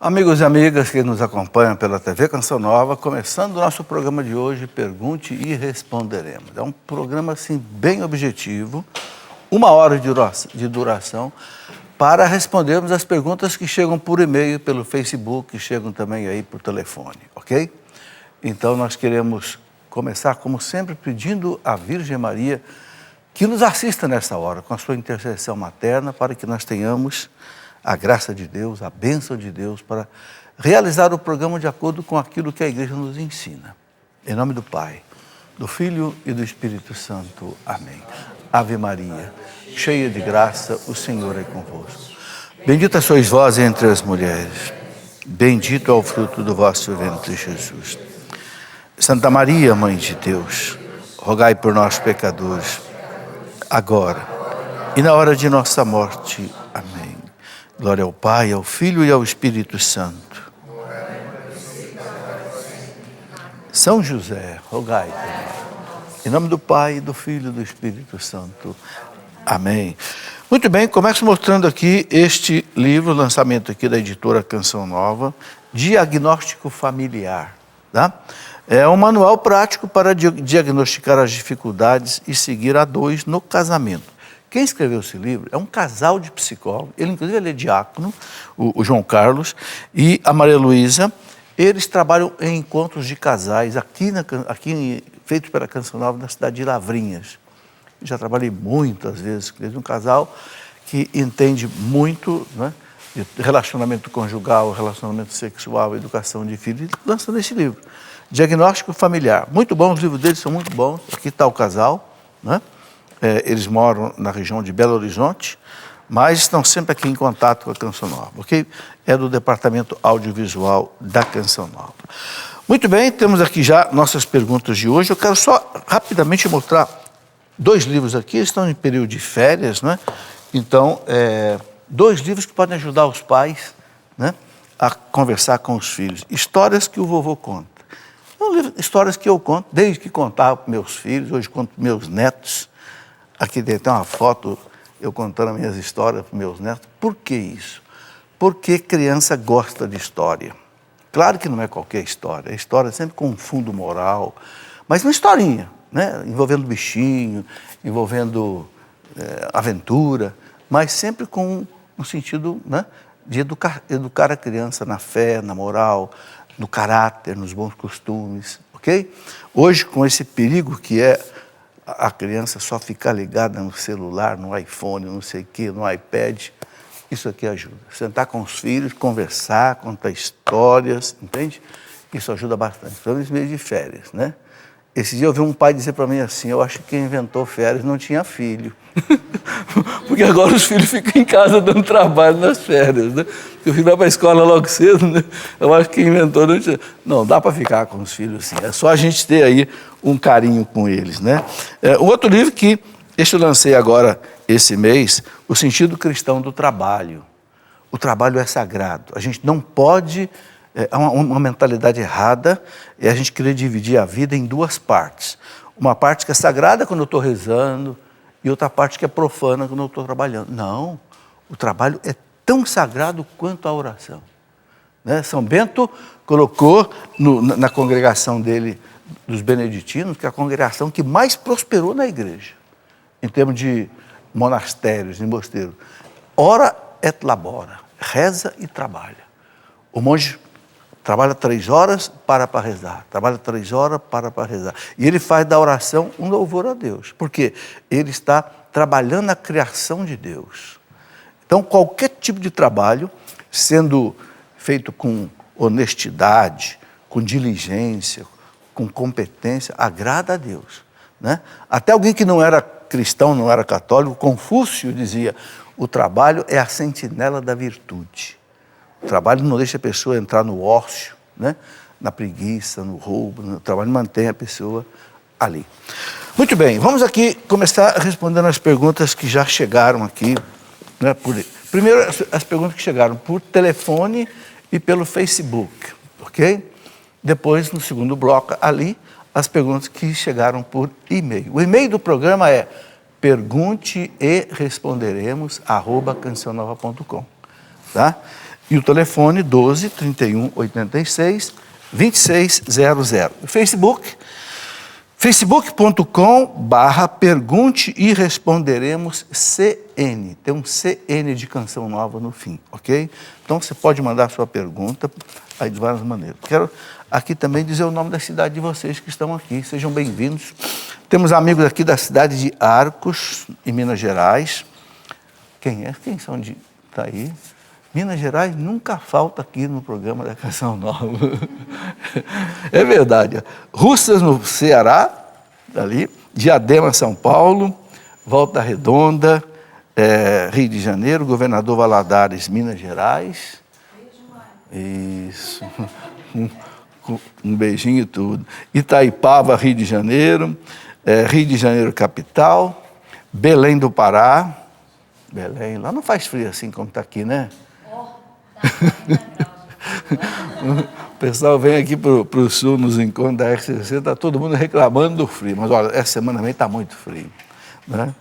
Amigos e amigas que nos acompanham pela TV Canção Nova, começando o nosso programa de hoje, Pergunte e Responderemos. É um programa assim bem objetivo, 1 hora de duração, para respondermos as perguntas que chegam por e-mail, pelo Facebook, que chegam também aí por telefone, ok? Então nós queremos começar, como sempre, pedindo à Virgem Maria que nos assista nessa hora, com a sua intercessão materna, para que nós tenhamos a graça de Deus, a bênção de Deus, para realizar o programa de acordo com aquilo que a igreja nos ensina. Em nome do Pai, do Filho e do Espírito Santo. Amém. Ave Maria, cheia de graça, o Senhor é convosco. Bendita sois vós entre as mulheres, bendito é o fruto do vosso ventre, Jesus. Santa Maria, Mãe de Deus, rogai por nós, pecadores, agora e na hora de nossa morte. Amém. Glória ao Pai, ao Filho e ao Espírito Santo. São José, rogai por nós. Em nome do Pai, do Filho e do Espírito Santo. Amém. Muito bem, começo mostrando aqui este livro, lançamento aqui da editora Canção Nova, Diagnóstico Familiar. Tá? É um manual prático para diagnosticar as dificuldades e seguir a dois no casamento. Quem escreveu esse livro é um casal de psicólogos, ele é diácono, o João Carlos, e a Maria Luísa. Eles trabalham em encontros de casais aqui feitos pela Canção Nova, na cidade de Lavrinhas. Já trabalhei muitas vezes com eles, um casal que entende muito, né, de relacionamento conjugal, relacionamento sexual, educação de filhos, lançando esse livro, Diagnóstico Familiar. Muito bom, os livros deles são muito bons. Aqui está o casal, né? Eles moram na região de Belo Horizonte, mas estão sempre aqui em contato com a Canção Nova, ok? É do Departamento Audiovisual da Canção Nova. Muito bem, temos aqui já nossas perguntas de hoje. Eu quero só rapidamente mostrar 2 livros aqui, estão em período de férias, né? Então, 2 livros que podem ajudar os pais, né, a conversar com os filhos. Histórias que o vovô conta. Histórias que eu conto, desde que contava para meus filhos, hoje conto para meus netos. Aqui tem até uma foto, eu contando as minhas histórias para meus netos. Por que isso? Porque criança gosta de história. Claro que não é qualquer história, é história sempre com um fundo moral, mas uma historinha, né? Envolvendo bichinho, envolvendo aventura, mas sempre com um sentido, né, de educar a criança na fé, na moral, no caráter, nos bons costumes, ok? Hoje, com esse perigo que é a criança só ficar ligada no celular, no iPhone, não sei o quê, no iPad, isso aqui ajuda. Sentar com os filhos, conversar, contar histórias, entende? Isso ajuda bastante, principalmente no meio de férias, né? Esse dia eu vi um pai dizer para mim assim, eu acho que quem inventou férias não tinha filho. Porque agora os filhos ficam em casa dando trabalho nas férias, né? Porque o filho vai para a escola logo cedo, né? Eu acho que quem inventou não tinha... Não, dá para ficar com os filhos sim, é só a gente ter aí um carinho com eles, né? Um outro livro que eu lancei agora esse mês, O Sentido Cristão do Trabalho. O trabalho é sagrado, a gente não pode... É uma mentalidade errada, é a gente querer dividir a vida em 2 partes. Uma parte que é sagrada quando eu estou rezando e outra parte que é profana quando eu estou trabalhando. Não, o trabalho é tão sagrado quanto a oração. Né? São Bento colocou na congregação dele, dos beneditinos, que é a congregação que mais prosperou na igreja, em termos de monastérios e mosteiros. Ora et labora, reza e trabalha. O monge trabalha 3 horas, para rezar. Trabalha 3 horas, para rezar. E ele faz da oração um louvor a Deus. Porque ele está trabalhando a criação de Deus. Então, qualquer tipo de trabalho, sendo feito com honestidade, com diligência, com competência, agrada a Deus. Né? Até alguém que não era cristão, não era católico, Confúcio dizia, o trabalho é a sentinela da virtude. O trabalho não deixa a pessoa entrar no ócio, né? Na preguiça, no roubo. O trabalho mantém a pessoa ali. Muito bem, vamos aqui começar respondendo as perguntas que já chegaram aqui. Né? Primeiro, as perguntas que chegaram por telefone e pelo Facebook, ok? Depois, no segundo bloco, ali, as perguntas que chegaram por e-mail. O e-mail do programa é pergunte e responderemos @cancionnova.com, tá? E o telefone 12 31 86 2600. O Facebook, facebook.com/pergunte e responderemos CN. Tem um CN de canção nova no fim, ok? Então você pode mandar sua pergunta aí de várias maneiras. Quero aqui também dizer o nome da cidade de vocês que estão aqui. Sejam bem-vindos. Temos amigos aqui da cidade de Arcos, em Minas Gerais. Quem é? Quem são de... Tá aí. Minas Gerais nunca falta aqui no programa da Canção Nova. É verdade. Russas, no Ceará, ali. Diadema, São Paulo. Volta Redonda, Rio de Janeiro. Governador Valadares, Minas Gerais. Isso. Um beijinho e tudo. Itaipava, Rio de Janeiro. Rio de Janeiro, capital. Belém do Pará. Belém, lá não faz frio assim como está aqui, né? O pessoal vem aqui para o sul nos encontros da RCC, está todo mundo reclamando do frio, mas olha, essa semana também está muito frio, né?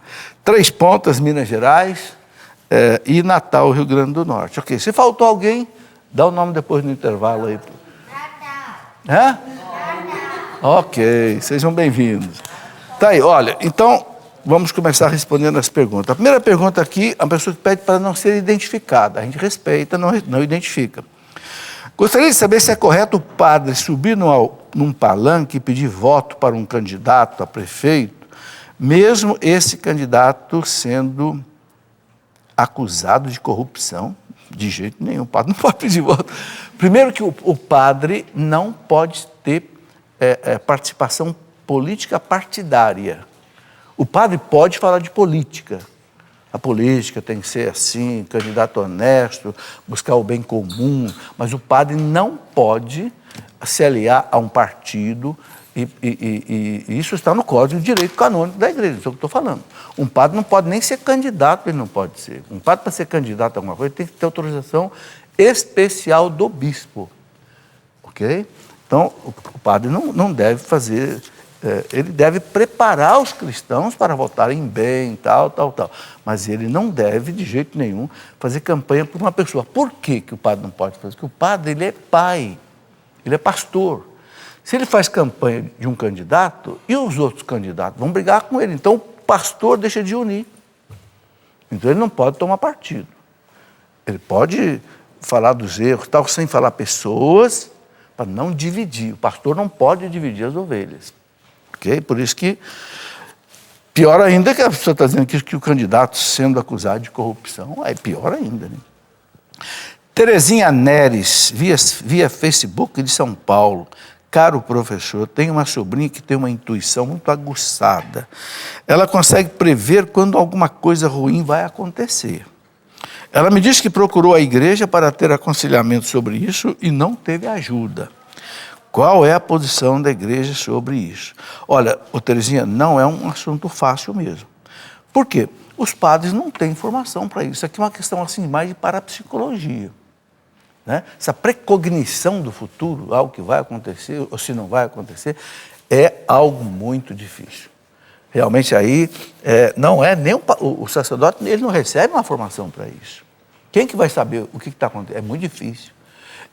Três Pontas, Minas Gerais, e Natal, Rio Grande do Norte. Ok, se faltou alguém, dá o nome depois no intervalo aí. Natal. Ok, sejam bem-vindos. Tá aí, olha, então vamos começar respondendo as perguntas. A primeira pergunta aqui, a pessoa que pede para não ser identificada. A gente respeita, não identifica. Gostaria de saber se é correto o padre subir num palanque e pedir voto para um candidato a prefeito, mesmo esse candidato sendo acusado de corrupção. De jeito nenhum, o padre não pode pedir voto. Primeiro que o padre não pode ter participação política partidária. O padre pode falar de política. A política tem que ser assim, candidato honesto, buscar o bem comum, mas o padre não pode se aliar a um partido e isso está no Código de Direito Canônico da Igreja, isso é o que eu estou falando. Um padre não pode nem ser candidato, ele não pode ser. Um padre, para ser candidato a alguma coisa, tem que ter autorização especial do bispo. Ok? Então, o padre não deve fazer... ele deve preparar os cristãos para votarem bem, tal. Mas ele não deve, de jeito nenhum, fazer campanha por uma pessoa. Por que o padre não pode fazer? Porque o padre, ele é pai, ele é pastor. Se ele faz campanha de um candidato, e os outros candidatos vão brigar com ele. Então, o pastor deixa de unir. Então, ele não pode tomar partido. Ele pode falar dos erros, tal, sem falar pessoas, para não dividir. O pastor não pode dividir as ovelhas. Okay? Por isso que, pior ainda que a pessoa está dizendo que o candidato sendo acusado de corrupção, é pior ainda, né? Terezinha Neres, via Facebook de São Paulo. Caro professor, tenho uma sobrinha que tem uma intuição muito aguçada. Ela consegue prever quando alguma coisa ruim vai acontecer. Ela me disse que procurou a igreja para ter aconselhamento sobre isso e não teve ajuda. Qual é a posição da igreja sobre isso? Olha, Terezinha, não é um assunto fácil mesmo. Por quê? Os padres não têm informação para isso. Isso aqui é uma questão assim, mais de parapsicologia. Né? Essa precognição do futuro, algo que vai acontecer ou se não vai acontecer, é algo muito difícil. Realmente aí, não é nem o sacerdote, ele não recebe uma formação para isso. Quem que vai saber o que está acontecendo? É muito difícil.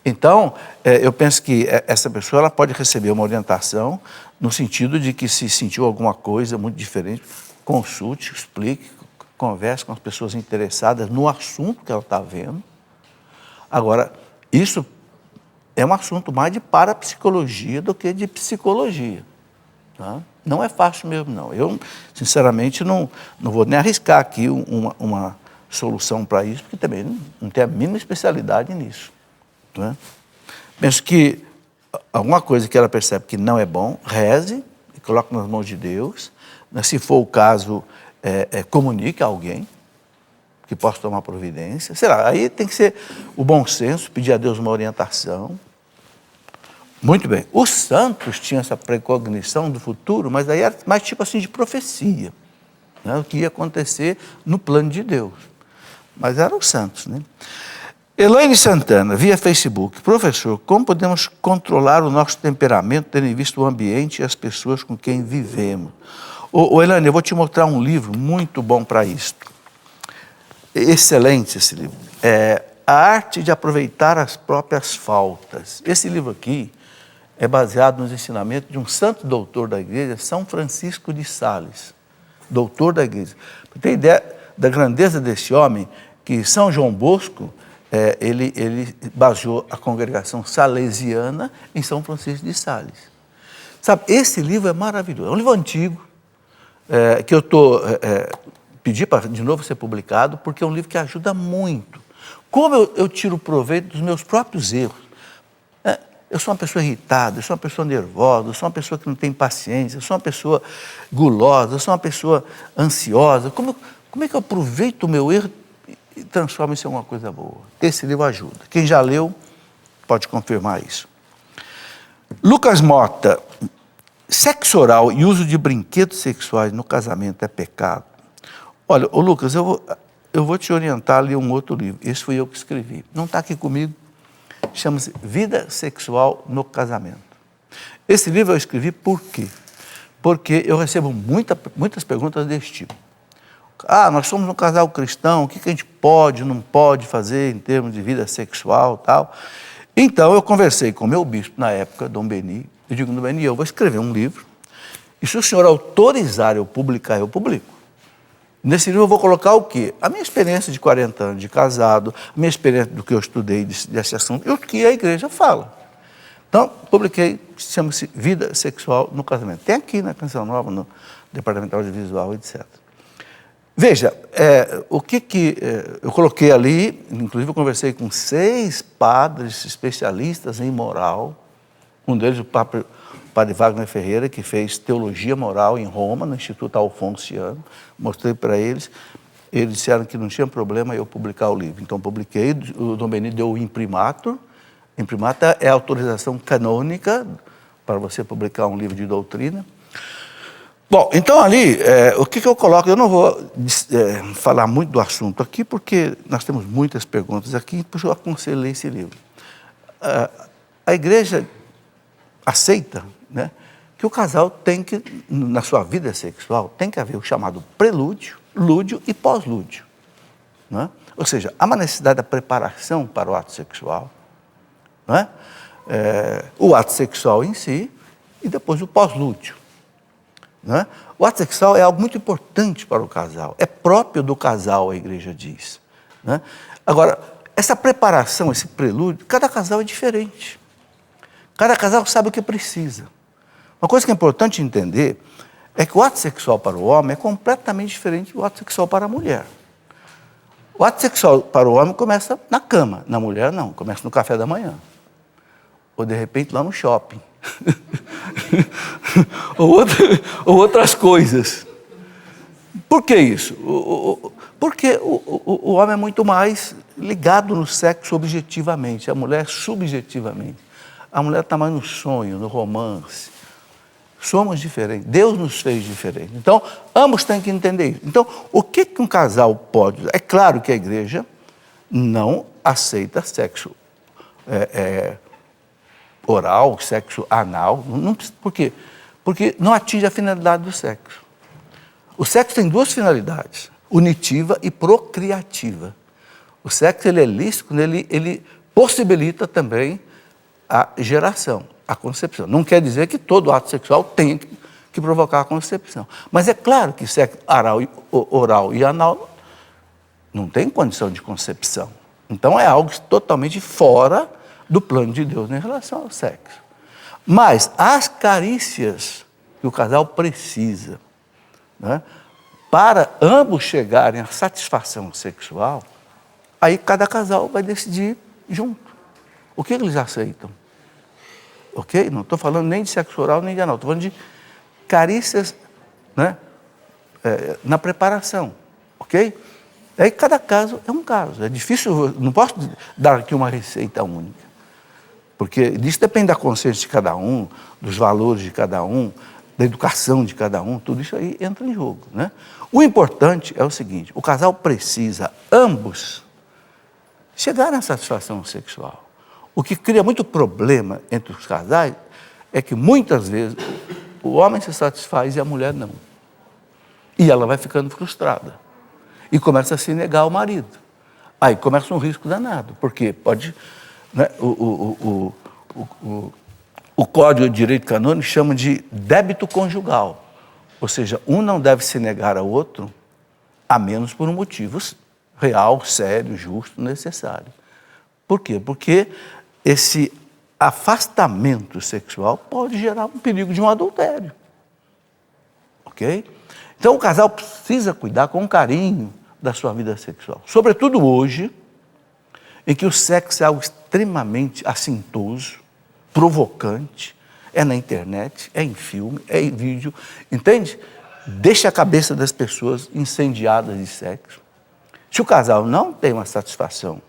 Então, eu penso que essa pessoa ela pode receber uma orientação no sentido de que se sentiu alguma coisa muito diferente, consulte, explique, converse com as pessoas interessadas no assunto que ela está vendo. Agora, isso é um assunto mais de parapsicologia do que de psicologia. Tá? Não é fácil mesmo, não. Eu, sinceramente, não vou nem arriscar aqui uma solução para isso, porque também não tenho a mínima especialidade nisso. Né? Penso que alguma coisa que ela percebe que não é bom, reze e coloque nas mãos de Deus. Né? Se for o caso, comunique a alguém que possa tomar providência. Sei lá, aí tem que ser o bom senso, pedir a Deus uma orientação. Muito bem. Os santos tinham essa precognição do futuro, mas aí era mais tipo assim de profecia. Né? O que ia acontecer no plano de Deus. Mas eram os santos, né? Elaine Santana, via Facebook. Professor, como podemos controlar o nosso temperamento, tendo em vista o ambiente e as pessoas com quem vivemos? Elaine, eu vou te mostrar um livro muito bom para isso. Excelente esse livro. A Arte de Aproveitar as Próprias Faltas. Esse livro aqui é baseado nos ensinamentos de um santo doutor da igreja, São Francisco de Sales, doutor da igreja. Para ter ideia da grandeza desse homem, que São João Bosco, ele baseou a congregação salesiana em São Francisco de Sales. Sabe, esse livro é maravilhoso, é um livro antigo, que eu pedi para de novo ser publicado, porque é um livro que ajuda muito. Como eu tiro proveito dos meus próprios erros. Eu sou uma pessoa irritada, eu sou uma pessoa nervosa, eu sou uma pessoa que não tem paciência, eu sou uma pessoa gulosa, eu sou uma pessoa ansiosa. Como é que eu aproveito o meu erro e transformo isso em alguma coisa boa? Esse livro ajuda. Quem já leu pode confirmar isso. Lucas Mota, sexo oral e uso de brinquedos sexuais no casamento é pecado? Olha, Lucas, eu vou te orientar a ler um outro livro. Esse fui eu que escrevi. Não está aqui comigo. Chama-se Vida Sexual no Casamento. Esse livro eu escrevi por quê? Porque eu recebo muitas perguntas desse tipo. Nós somos um casal cristão, o que a gente pode, não pode fazer em termos de vida sexual e tal. Então eu conversei com o meu bispo na época, Dom Beni. Eu digo, Dom Beni, eu vou escrever um livro e se o senhor autorizar eu publicar, eu publico. Nesse livro eu vou colocar o quê? A minha experiência de 40 anos de casado, a minha experiência do que eu estudei desse assunto, e o que a igreja fala. Então, publiquei, chama-se Vida Sexual no Casamento. Tem aqui na Canção Nova, no Departamento Audiovisual, etc. Veja, eu coloquei ali, inclusive eu conversei com 6 padres especialistas em moral, um deles o Padre Wagner Ferreira, que fez teologia moral em Roma, no Instituto Alfonsiano. Mostrei para eles, eles disseram que não tinha problema eu publicar o livro. Então, publiquei, o Dom Beni deu o imprimatur. Imprimatur é a autorização canônica para você publicar um livro de doutrina. Bom, então ali, o que eu coloco? Eu não vou falar muito do assunto aqui, porque nós temos muitas perguntas aqui, por isso eu aconselhei esse livro. A igreja aceita, né, que o casal tem que, na sua vida sexual, tem que haver o chamado prelúdio, lúdio e pós-lúdio. Né? Ou seja, há uma necessidade da preparação para o ato sexual, né? O ato sexual em si e depois o pós-lúdio. Né? O ato sexual é algo muito importante para o casal, é próprio do casal, a igreja diz. Né? Agora, essa preparação, esse prelúdio, cada casal é diferente. Cada casal sabe o que precisa. Uma coisa que é importante entender é que o ato sexual para o homem é completamente diferente do ato sexual para a mulher. O ato sexual para o homem começa na cama, na mulher não, começa no café da manhã. Ou de repente lá no shopping. ou outras coisas. Por que isso? Porque o homem é muito mais ligado no sexo objetivamente, a mulher subjetivamente. A mulher está mais no sonho, no romance. Somos diferentes. Deus nos fez diferentes. Então, ambos têm que entender isso. Então, o que um casal pode... É claro que a igreja não aceita sexo oral, sexo anal. Por quê? Porque não atinge a finalidade do sexo. O sexo tem 2 finalidades, unitiva e procriativa. O sexo ele é lícito quando ele possibilita também a geração, a concepção. Não quer dizer que todo ato sexual tem que provocar a concepção. Mas é claro que sexo oral e anal não tem condição de concepção. Então é algo totalmente fora do plano de Deus em relação ao sexo. Mas as carícias que o casal precisa, né, para ambos chegarem à satisfação sexual, aí cada casal vai decidir junto. O que eles aceitam? Ok? Não estou falando nem de sexo oral, nem de anal. Estou falando de carícias, né, na preparação. Ok? Aí cada caso é um caso. É difícil, não posso dar aqui uma receita única. Porque isso depende da consciência de cada um, dos valores de cada um, da educação de cada um, tudo isso aí entra em jogo. Né? O importante é o seguinte, o casal precisa, ambos, chegar à satisfação sexual. O que cria muito problema entre os casais é que muitas vezes o homem se satisfaz e a mulher não. E ela vai ficando frustrada. E começa a se negar ao marido. Aí começa um risco danado, porque pode... Né, o Código de Direito Canônico chama de débito conjugal. Ou seja, um não deve se negar ao outro, a menos por um motivo real, sério, justo, necessário. Por quê? Porque esse afastamento sexual pode gerar um perigo de um adultério. Ok? Então o casal precisa cuidar com carinho da sua vida sexual. Sobretudo hoje, em que o sexo é algo extremamente assintoso, provocante, é na internet, é em filme, é em vídeo, entende? Deixa a cabeça das pessoas incendiadas de sexo. Se o casal não tem uma satisfação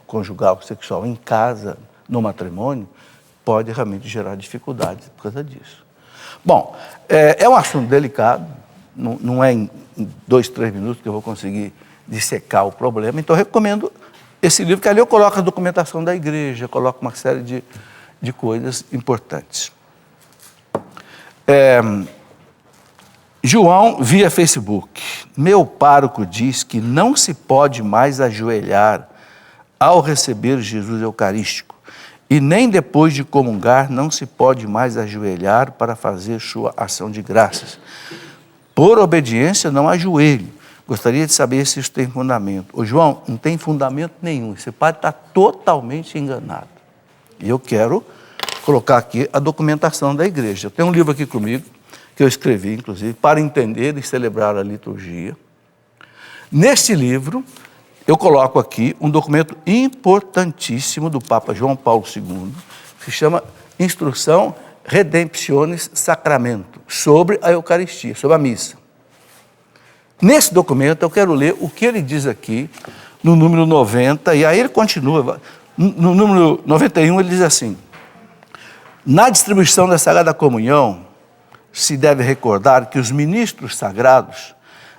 conjugal, sexual em casa, no matrimônio, pode realmente gerar dificuldades por causa disso. Bom, é um assunto delicado, não é em 2, 3 minutos que eu vou conseguir dissecar o problema, então eu recomendo esse livro, que ali eu coloco a documentação da igreja, coloco uma série de coisas importantes. João, via Facebook, meu pároco diz que não se pode mais ajoelhar ao receber Jesus Eucarístico, e nem depois de comungar não se pode mais ajoelhar para fazer sua ação de graças. Por obediência, não ajoelho. Gostaria de saber se isso tem fundamento. Ô João, não tem fundamento nenhum. Esse padre está totalmente enganado. E eu quero colocar aqui a documentação da igreja. Eu tenho um livro aqui comigo, que eu escrevi, inclusive, para entender e celebrar a liturgia. Neste livro, eu coloco aqui um documento importantíssimo do Papa João Paulo II, que se chama Instrução Redemptionis Sacramento, sobre a Eucaristia, sobre a missa. Nesse documento, eu quero ler o que ele diz aqui, no número 90, e aí ele continua. No número 91, ele diz assim: na distribuição da Sagrada Comunhão, se deve recordar que os ministros sagrados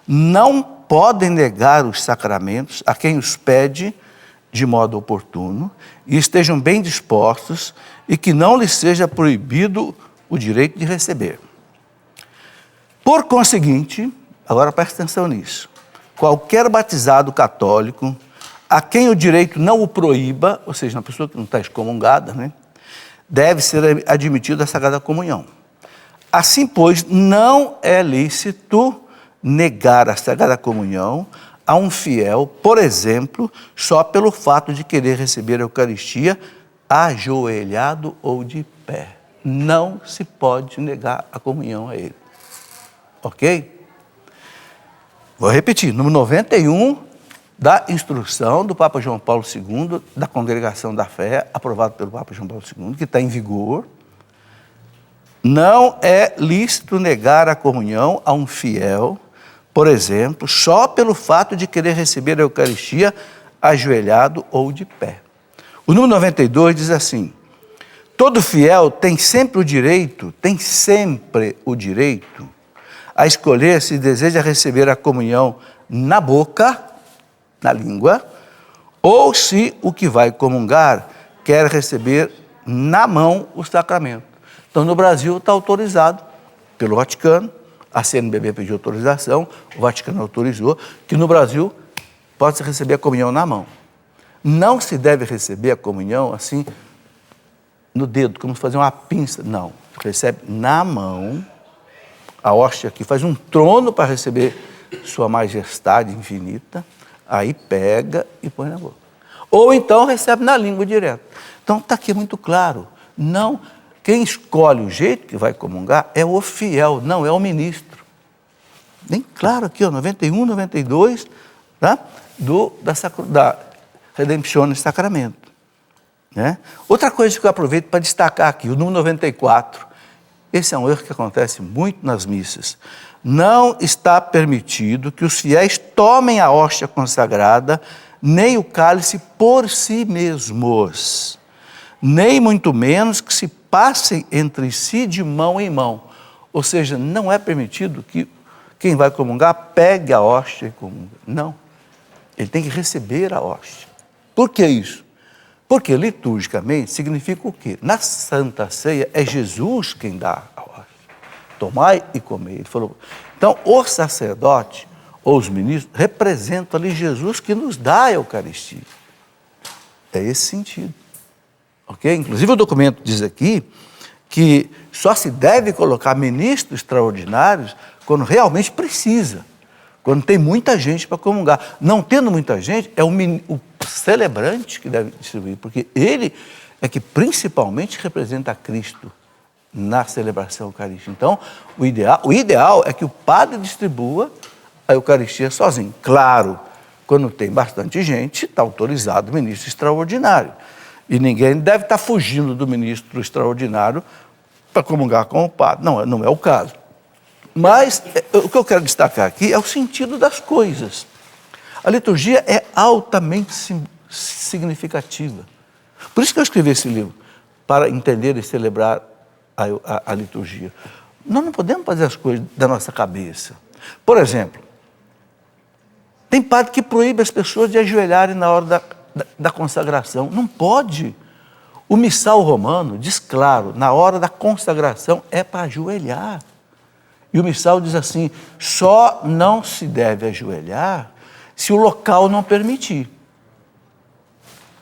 não podem negar os sacramentos a quem os pede de modo oportuno e estejam bem dispostos e que não lhes seja proibido o direito de receber. Por conseguinte, agora presta atenção nisso, qualquer batizado católico a quem o direito não o proíba, ou seja, uma pessoa que não está excomungada, né, deve ser admitido à Sagrada Comunhão. Assim, pois, não é lícito negar a Sagrada Comunhão a um fiel, por exemplo, só pelo fato de querer receber a Eucaristia ajoelhado ou de pé. Não se pode negar a comunhão a ele. Ok? Vou repetir, número 91 da instrução do Papa João Paulo II, da Congregação da Fé, aprovado pelo Papa João Paulo II, que está em vigor. Não é lícito negar a comunhão a um fiel, por exemplo, só pelo fato de querer receber a Eucaristia ajoelhado ou de pé. O número 92 diz assim: todo fiel tem sempre o direito a escolher se deseja receber a comunhão na boca, na língua, ou se o que vai comungar quer receber na mão o sacramento. Então, no Brasil está autorizado pelo Vaticano, a CNBB pediu autorização, o Vaticano autorizou, que no Brasil pode-se receber a comunhão na mão. Não se deve receber a comunhão assim, no dedo, como se fazer uma pinça. Não, recebe na mão, a hóstia aqui faz um trono para receber sua majestade infinita, aí pega e põe na boca. Ou então recebe na língua direto. Então está aqui muito claro, não... Quem escolhe o jeito que vai comungar é o fiel, não é o ministro. Bem claro aqui, ó, 91, 92, tá? Da Redemptionis Sacramento. Né? Outra coisa que eu aproveito para destacar aqui, o número 94, esse é um erro que acontece muito nas missas. Não está permitido que os fiéis tomem a hóstia consagrada, nem o cálice por si mesmos, nem muito menos que se passem entre si de mão em mão. Ou seja, não é permitido que quem vai comungar pegue a hóstia e comunga. Não. Ele tem que receber a hóstia. Por que isso? Porque liturgicamente significa o quê? Na Santa Ceia é Jesus quem dá a hóstia. Tomai e comei. Ele falou. Então, o sacerdote ou os ministros, representam ali Jesus que nos dá a Eucaristia. É esse sentido. Ok? Inclusive o documento diz aqui que só se deve colocar ministros extraordinários quando realmente precisa, quando tem muita gente para comungar. Não tendo muita gente, é o celebrante que deve distribuir, porque ele é que principalmente representa a Cristo na celebração eucarística. Então, o ideal é que o padre distribua a Eucaristia sozinho. Claro, quando tem bastante gente, está autorizado o ministro extraordinário. E ninguém deve estar fugindo do ministro extraordinário para comungar com o padre. Não é o caso. Mas o que eu quero destacar aqui é o sentido das coisas. A liturgia é altamente significativa. Por isso que eu escrevi esse livro, para entender e celebrar a liturgia. Nós não podemos fazer as coisas da nossa cabeça. Por exemplo, tem padre que proíbe as pessoas de ajoelharem na hora da consagração. Não pode. O missal romano diz claro, na hora da consagração é para ajoelhar. E o missal diz assim, só não se deve ajoelhar se o local não permitir.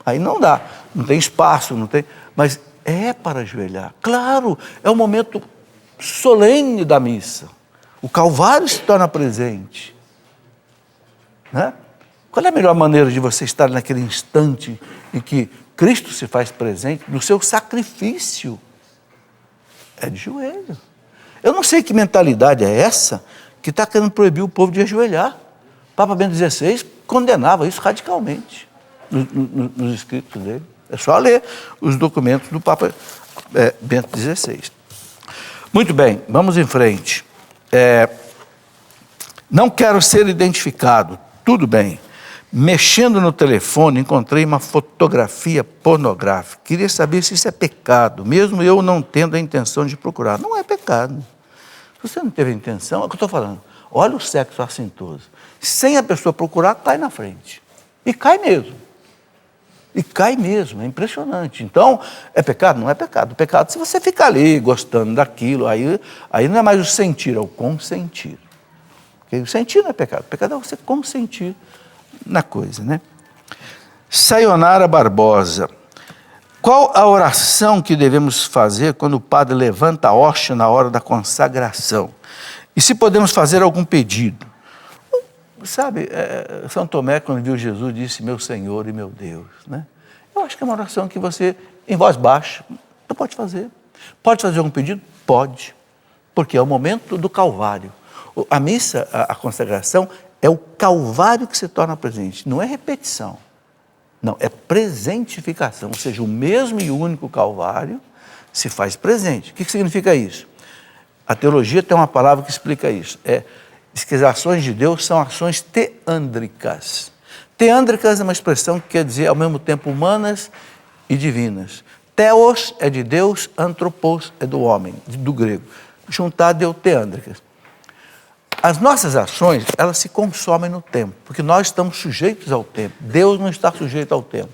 Aí não dá, não tem espaço, não tem, mas é para ajoelhar. Claro, é o momento solene da missa. O Calvário se torna presente. Né? Qual é a melhor maneira de você estar naquele instante em que Cristo se faz presente no seu sacrifício? É de joelho. Eu não sei que mentalidade é essa que está querendo proibir o povo de ajoelhar. Papa Bento XVI condenava isso radicalmente nos escritos dele. É só ler os documentos do Papa Bento XVI. Muito bem, vamos em frente. Não quero ser identificado. Tudo bem. Mexendo no telefone, encontrei uma fotografia pornográfica. Queria saber se isso é pecado, mesmo eu não tendo a intenção de procurar. Não é pecado. Se você não teve a intenção, é o que eu estou falando. Olha o sexo assintoso. Sem a pessoa procurar, cai na frente. E cai mesmo. E cai mesmo, é impressionante. Então, é pecado? Não é pecado. O pecado é se você ficar ali gostando daquilo, aí não é mais o sentir, é o consentir. Porque o sentir não é pecado. O pecado é você consentir na coisa, né? Sayonara Barbosa. Qual a oração que devemos fazer quando o padre levanta a hóstia na hora da consagração? E se podemos fazer algum pedido? Sabe, São Tomé, quando viu Jesus, disse, meu Senhor e meu Deus, né? Eu acho que é uma oração que você, em voz baixa, não pode fazer. Pode fazer algum pedido? Pode, porque é o momento do Calvário. A missa, a consagração, é o Calvário que se torna presente, não é repetição. Não, é presentificação, ou seja, o mesmo e único Calvário se faz presente. O que significa isso? A teologia tem uma palavra que explica isso. Diz que as ações de Deus são ações teândricas. Teândricas é uma expressão que quer dizer, ao mesmo tempo, humanas e divinas. Theos é de Deus, anthropos é do homem, do grego. Juntar deu teândricas. As nossas ações, elas se consomem no tempo, porque nós estamos sujeitos ao tempo. Deus não está sujeito ao tempo.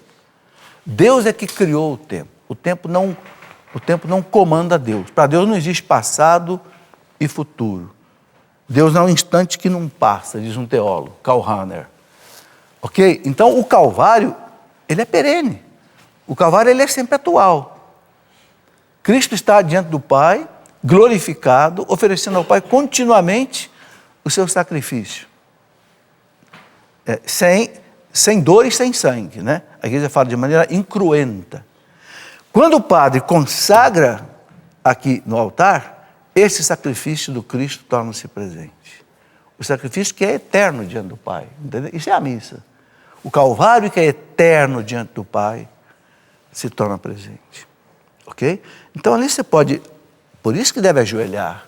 Deus é que criou o tempo. O tempo não comanda Deus. Para Deus não existe passado e futuro. Deus é um instante que não passa, diz um teólogo, Karl Rahner. Ok? Então, o Calvário, ele é perene. O Calvário, ele é sempre atual. Cristo está diante do Pai, glorificado, oferecendo ao Pai continuamente o seu sacrifício. Sem dor e sem sangue, né? A igreja fala de maneira incruenta. Quando o padre consagra aqui no altar, esse sacrifício do Cristo torna-se presente. O sacrifício que é eterno diante do Pai. Entendeu? Isso é a missa. O Calvário que é eterno diante do Pai se torna presente. Ok? Então ali você pode, por isso que deve ajoelhar.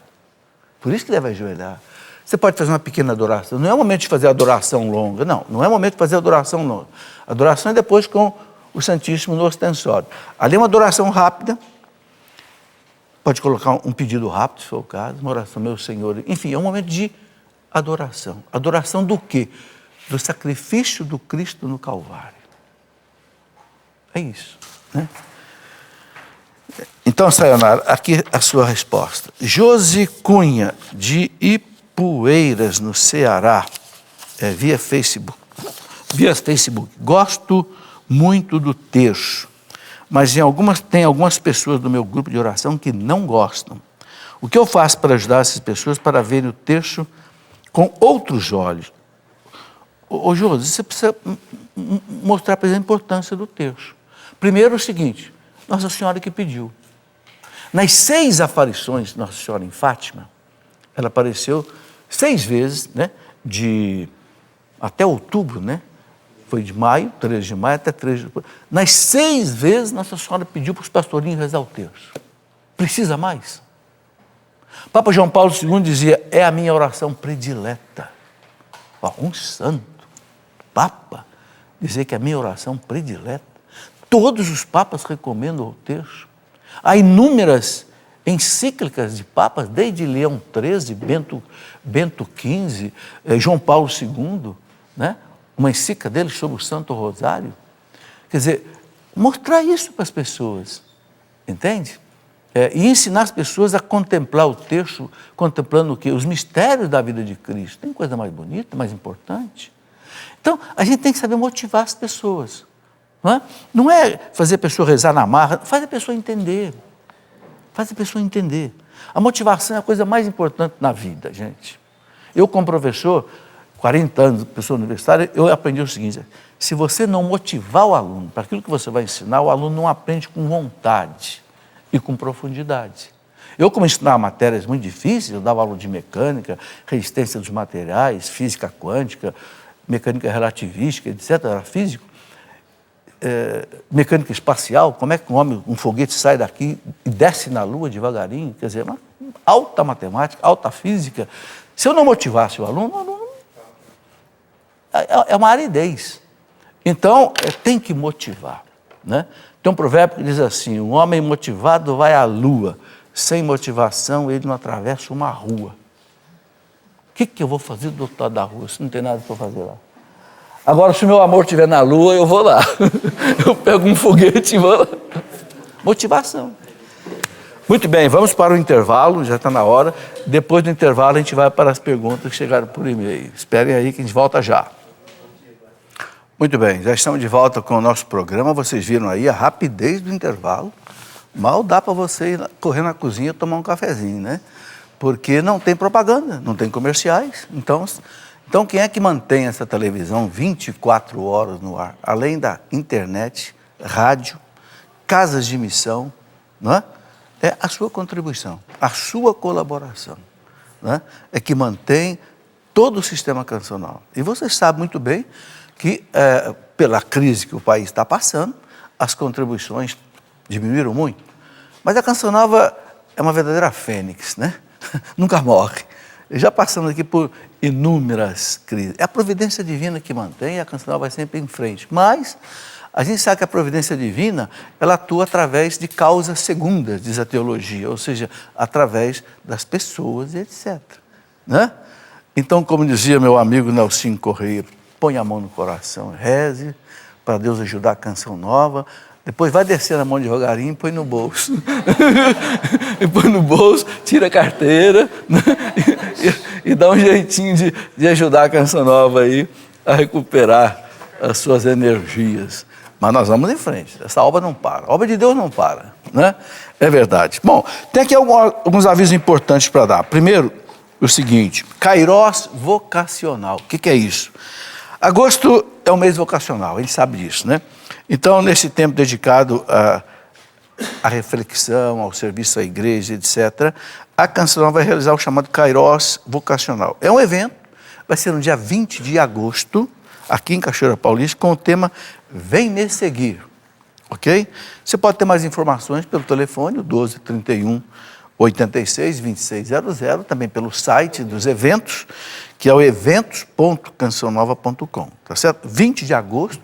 Por isso que deve ajoelhar. Você pode fazer uma pequena adoração. Não é o momento de fazer adoração longa. Não é o momento de fazer adoração longa. A adoração é depois com o Santíssimo no ostensório. Ali é uma adoração rápida. Pode colocar um pedido rápido, se for o caso. Uma oração, meu Senhor. Enfim, é um momento de adoração. Adoração do quê? Do sacrifício do Cristo no Calvário. É isso, né? Então, Sayonara, aqui a sua resposta. Josi Cunha, de Ipueiras, no Ceará. via Facebook. Via Facebook. Gosto muito do texto, mas tem algumas pessoas do meu grupo de oração que não gostam. O que eu faço para ajudar essas pessoas para verem o texto com outros olhos? Ô Josi, você precisa mostrar para eles a importância do texto. Primeiro, o seguinte: Nossa Senhora que pediu. Nas 6 aparições de Nossa Senhora em Fátima, ela apareceu 6 vezes, né, até outubro, né? Foi de maio, 13 de maio até 13 de outubro. Nas 6 vezes, Nossa Senhora pediu para os pastorinhos rezar o texto. Precisa mais? Papa João Paulo II dizia: é a minha oração predileta. Um santo, Papa, dizer que é a minha oração predileta. Todos os papas recomendam o texto. Há inúmeras encíclicas de papas, desde Leão XIII, Bento XV, João Paulo II, né? Uma encíclica dele sobre o Santo Rosário. Quer dizer, mostrar isso para as pessoas, entende? E ensinar as pessoas a contemplar o texto, contemplando o quê? Os mistérios da vida de Cristo. Tem coisa mais bonita, mais importante. Então, a gente tem que saber motivar as pessoas. Não é fazer a pessoa rezar na marra, faz a pessoa entender. Faz a pessoa entender. A motivação é a coisa mais importante na vida, gente. Eu, como professor, 40 anos, professor universitário, eu aprendi o seguinte: se você não motivar o aluno para aquilo que você vai ensinar, o aluno não aprende com vontade e com profundidade. Eu, como ensinava matérias muito difíceis, eu dava aula de mecânica, resistência dos materiais, física quântica, mecânica relativística, etc., era físico, mecânica espacial, como é que um foguete sai daqui e desce na Lua devagarinho, quer dizer, uma alta matemática, alta física. Se eu não motivasse o aluno é uma aridez. Então, tem que motivar, né? Tem um provérbio que diz assim: um homem motivado vai à lua, sem motivação ele não atravessa uma rua. O que eu vou fazer do outro lado da rua se não tem nada para fazer lá? Agora, se o meu amor estiver na lua, eu vou lá. Eu pego um foguete e vou lá. Motivação. Muito bem, vamos para o intervalo, já está na hora. Depois do intervalo, a gente vai para as perguntas que chegaram por e-mail. Esperem aí que a gente volta já. Muito bem, já estamos de volta com o nosso programa. Vocês viram aí a rapidez do intervalo. Mal dá para você ir correr na cozinha e tomar um cafezinho, né? Porque não tem propaganda, não tem comerciais. Então, quem é que mantém essa televisão 24 horas no ar? Além da internet, rádio, casas de missão, não é? É a sua contribuição, a sua colaboração, né? É que mantém todo o sistema cancional. E você sabe muito bem que, pela crise que o país está passando, as contribuições diminuíram muito. Mas a Canção Nova é uma verdadeira fênix, né? Nunca morre. Já passamos aqui por inúmeras crises. É a providência divina que mantém e a Canção Nova vai sempre em frente. Mas a gente sabe que a providência divina, ela atua através de causas segundas, diz a teologia, ou seja, através das pessoas e etc. Né? Então, como dizia meu amigo Nelsinho Correia, põe a mão no coração, reze para Deus ajudar a Canção Nova. Depois vai descer a mão devagarinho e põe no bolso. E põe no bolso, tira a carteira, né? e dá um jeitinho de ajudar a Canção Nova aí a recuperar as suas energias. Mas nós vamos em frente, essa obra não para, a obra de Deus não para, né? É verdade. Bom, tem aqui alguns avisos importantes para dar. Primeiro, o seguinte: Kairós vocacional. O que é isso? Agosto é um mês vocacional, a gente sabe disso, né? Então, nesse tempo dedicado à reflexão, ao serviço à igreja, etc., a Canção Nova vai realizar o chamado Kairós Vocacional. É um evento, vai ser no dia 20 de agosto, aqui em Cachoeira Paulista, com o tema Vem Me Seguir, ok? Você pode ter mais informações pelo telefone, o 1231 86 2600, também pelo site dos eventos, que é o eventos.cancionnova.com, tá certo? 20 de agosto,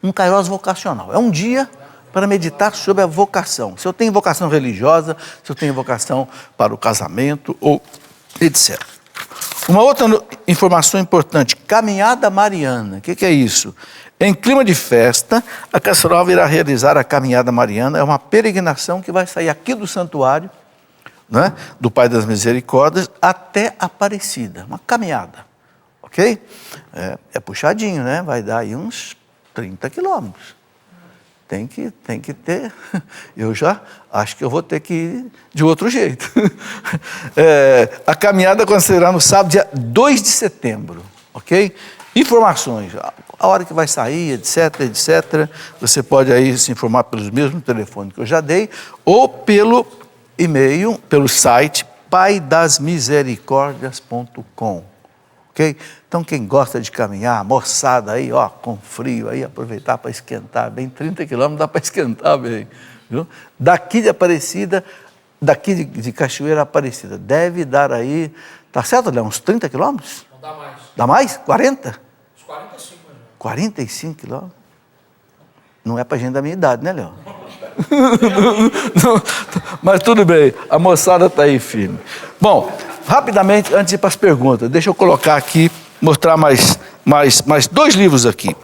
um Kairós vocacional. É um dia para meditar sobre a vocação. Se eu tenho vocação religiosa, se eu tenho vocação para o casamento, ou etc. Uma outra informação importante, caminhada mariana. O que é isso? Em clima de festa, a Canção Nova irá realizar a caminhada mariana. É uma peregrinação que vai sair aqui do santuário, né, do Pai das Misericórdias, até Aparecida. Uma caminhada. ok? É puxadinho, né? Vai dar aí uns 30 quilômetros. Tem que ter. Eu já acho que eu vou ter que ir de outro jeito. A caminhada acontecerá no sábado, dia 2 de setembro, ok? Informações, a hora que vai sair, etc, etc. Você pode aí se informar pelos mesmos telefones que eu já dei, ou pelo e-mail, pelo site paidasmisericordias.com. Okay? Então, quem gosta de caminhar, moçada aí, ó, com frio, aí aproveitar para esquentar bem, 30 quilômetros dá para esquentar bem. Viu? Daqui de Aparecida, daqui de Cachoeira Aparecida, deve dar aí, tá certo, Léo, uns 30 quilômetros? Não dá mais. Dá mais? 40? Uns 45, né? 45 quilômetros? Não é para gente da minha idade, né, Léo? Mas tudo bem, a moçada está aí firme. Bom, rapidamente, antes de ir para as perguntas, deixa eu colocar aqui, mostrar mais 2 livros aqui.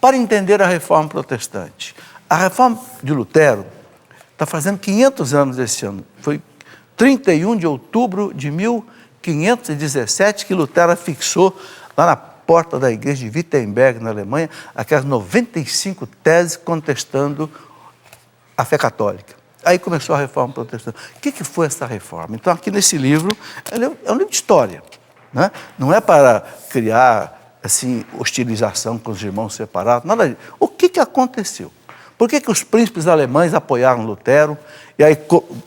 Para entender a Reforma Protestante. A Reforma de Lutero está fazendo 500 anos esse ano. Foi 31 de outubro de 1517 que Lutero fixou lá na porta da igreja de Wittenberg, na Alemanha, aquelas 95 teses contestando a fé católica. Aí começou a Reforma Protestante. O que foi essa reforma? Então, aqui nesse livro, é um livro de história, né? Não é para criar, assim, hostilização com os irmãos separados, nada disso. O que aconteceu? Por que os príncipes alemães apoiaram Lutero? E aí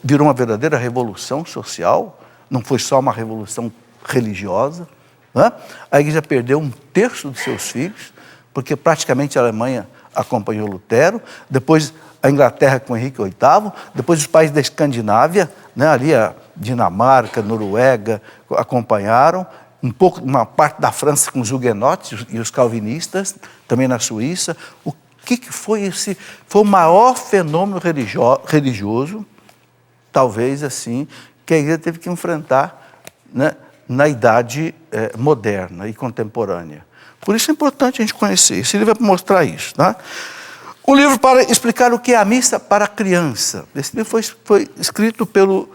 virou uma verdadeira revolução social, não foi só uma revolução religiosa, né? A igreja perdeu 1/3 dos seus filhos, porque praticamente a Alemanha acompanhou Lutero, depois a Inglaterra com Henrique VIII, depois os países da Escandinávia, né, ali a Dinamarca, Noruega, acompanharam, uma parte da França com os huguenotes e os calvinistas, também na Suíça. O que foi esse? Foi o maior fenômeno religioso, talvez assim, que a igreja teve que enfrentar, né, na idade moderna e contemporânea. Por isso é importante a gente conhecer. Esse livro é para mostrar isso, tá? Um livro para explicar o que é a missa para a criança. Esse livro foi escrito pelo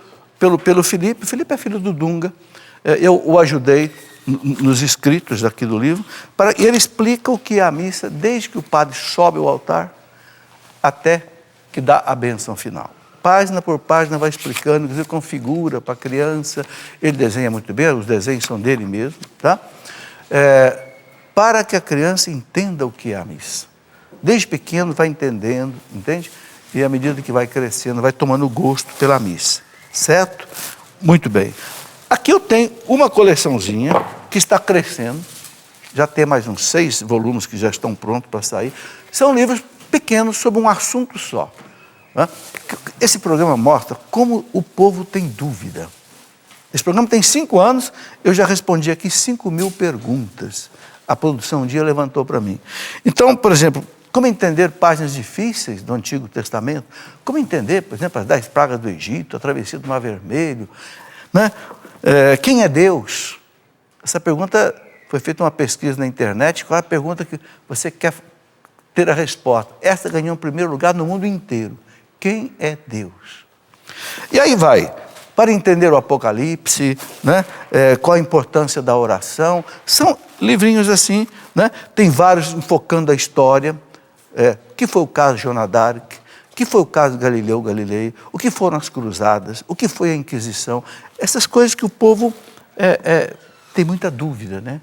Felipe. O Felipe é filho do Dunga. Eu o ajudei nos escritos aqui do livro. E ele explica o que é a missa, desde que o padre sobe ao altar até que dá a bênção final. Página por página vai explicando, ele configura para a criança, ele desenha muito bem, os desenhos são dele mesmo, tá? Para que a criança entenda o que é a missa. Desde pequeno vai entendendo, entende? E à medida que vai crescendo, vai tomando gosto pela missa, certo? Muito bem. Aqui eu tenho uma coleçãozinha que está crescendo, já tem mais uns 6 volumes que já estão prontos para sair. São livros pequenos sobre um assunto só. Esse programa mostra como o povo tem dúvida. Esse programa tem 5 anos, eu já respondi aqui 5.000 perguntas. A produção um dia levantou para mim. Então, por exemplo, como entender páginas difíceis do Antigo Testamento? Como entender, por exemplo, as 10 pragas do Egito, a travessia do Mar Vermelho? Né? Quem é Deus? Essa pergunta foi feita uma pesquisa na internet. Qual é a pergunta que você quer ter a resposta? Essa ganhou o primeiro lugar no mundo inteiro. Quem é Deus? E aí vai, para entender o Apocalipse, né? Qual a importância da oração. São livrinhos assim, né? Tem vários enfocando a história. O que foi o caso de Joana d'Arc, o que foi o caso de Galileu Galilei, o que foram as cruzadas, o que foi a Inquisição. Essas coisas que o povo tem muita dúvida, né?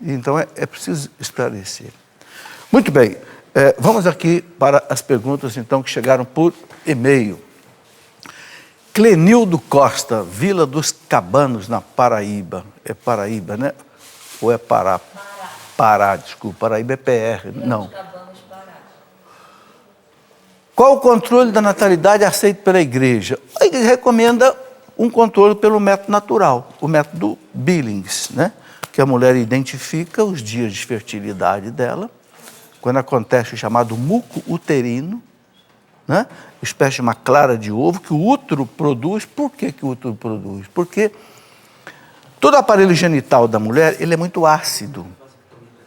Então é preciso esclarecer. Muito bem. Vamos aqui para as perguntas, então, que chegaram por e-mail. Clenildo Costa, Vila dos Cabanos, na Paraíba. É Paraíba, né? Ou é Pará? Pará, desculpa. Paraíba é PR. Não. Qual o controle da natalidade aceito pela igreja? A igreja recomenda um controle pelo método natural, o método Billings, né? Que a mulher identifica os dias de fertilidade dela, quando acontece o chamado muco uterino, né? Espécie de uma clara de ovo que o útero produz. Por que o útero produz? Porque todo o aparelho genital da mulher, ele é muito ácido,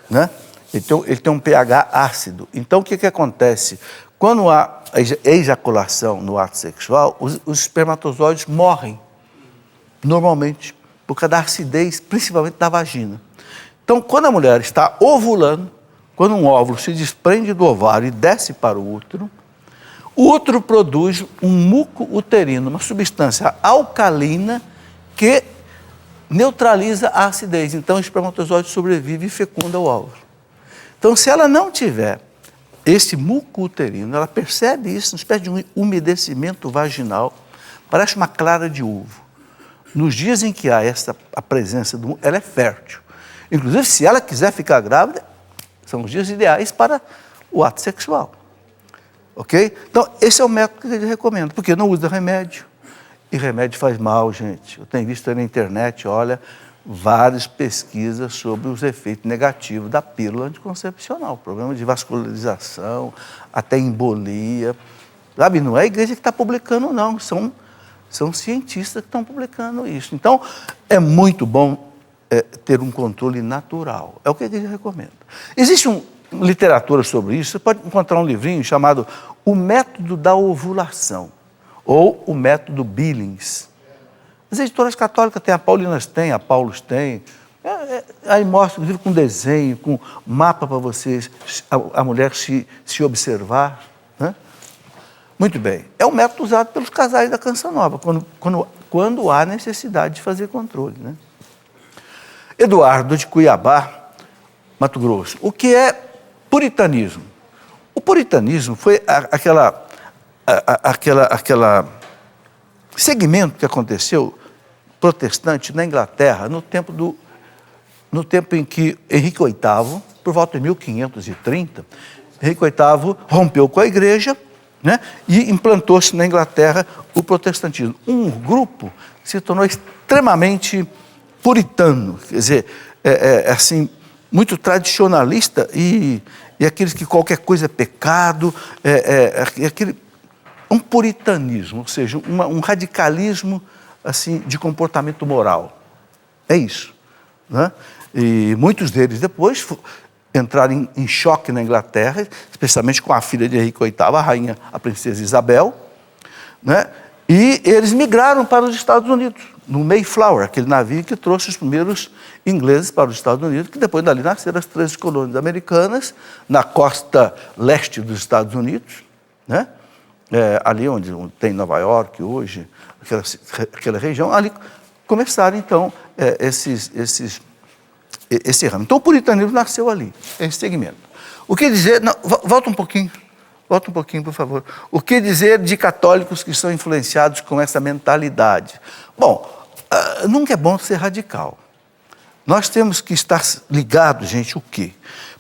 né? Ele tem um pH ácido. Então, o que acontece? Quando há ejaculação no ato sexual, os espermatozoides morrem, normalmente, por causa da acidez, principalmente da vagina. Então, quando a mulher está ovulando, quando um óvulo se desprende do ovário e desce para o útero produz um muco uterino, uma substância alcalina que neutraliza a acidez. Então, o espermatozoide sobrevive e fecunda o óvulo. Então, se ela não tiver esse muco uterino, ela percebe isso, uma espécie de um umedecimento vaginal, parece uma clara de ovo. Nos dias em que há a presença do muco, ela é fértil. Inclusive, se ela quiser ficar grávida, são os dias ideais para o ato sexual. Ok? Então, esse é o método que eu recomendo, porque não usa remédio. E remédio faz mal, gente. Eu tenho visto aí na internet, olha, várias pesquisas sobre os efeitos negativos da pílula anticoncepcional. Problema de vascularização, até embolia. Sabe, não é a igreja que está publicando, não. São cientistas que estão publicando isso. Então, é muito bom ter um controle natural. É o que a igreja recomenda. Existe uma literatura sobre isso. Você pode encontrar um livrinho chamado O Método da Ovulação, ou O Método Billings. As editoras católicas têm, a Paulinas tem, a Paulus tem. Aí mostra, inclusive, com desenho, com mapa para vocês, a mulher se observar. Né? Muito bem. É um método usado pelos casais da Canção Nova, quando há necessidade de fazer controle. Né? Eduardo de Cuiabá, Mato Grosso. O que é puritanismo? O puritanismo foi aquela segmento que aconteceu protestante na Inglaterra no tempo em que Henrique VIII, por volta de 1530, Henrique VIII rompeu com a igreja, né, e implantou-se na Inglaterra o protestantismo. Um grupo que se tornou extremamente puritano, quer dizer, assim, muito tradicionalista e aqueles que qualquer coisa é pecado, um puritanismo, ou seja, um radicalismo assim, de comportamento moral. É isso. Né? E muitos deles depois entraram em choque na Inglaterra, especialmente com a filha de Henrique VIII, a princesa Isabel, né? E eles migraram para os Estados Unidos, no Mayflower, aquele navio que trouxe os primeiros ingleses para os Estados Unidos, que depois dali nasceram as 13 colônias americanas, na costa leste dos Estados Unidos, né? Ali onde tem Nova York hoje, aquela região, ali começaram então esse ramo. Então o puritanismo nasceu ali, esse segmento. O que dizer, não, volta um pouquinho, por favor. O que dizer de católicos que são influenciados com essa mentalidade? Bom, nunca é bom ser radical. Nós temos que estar ligados, gente, o quê?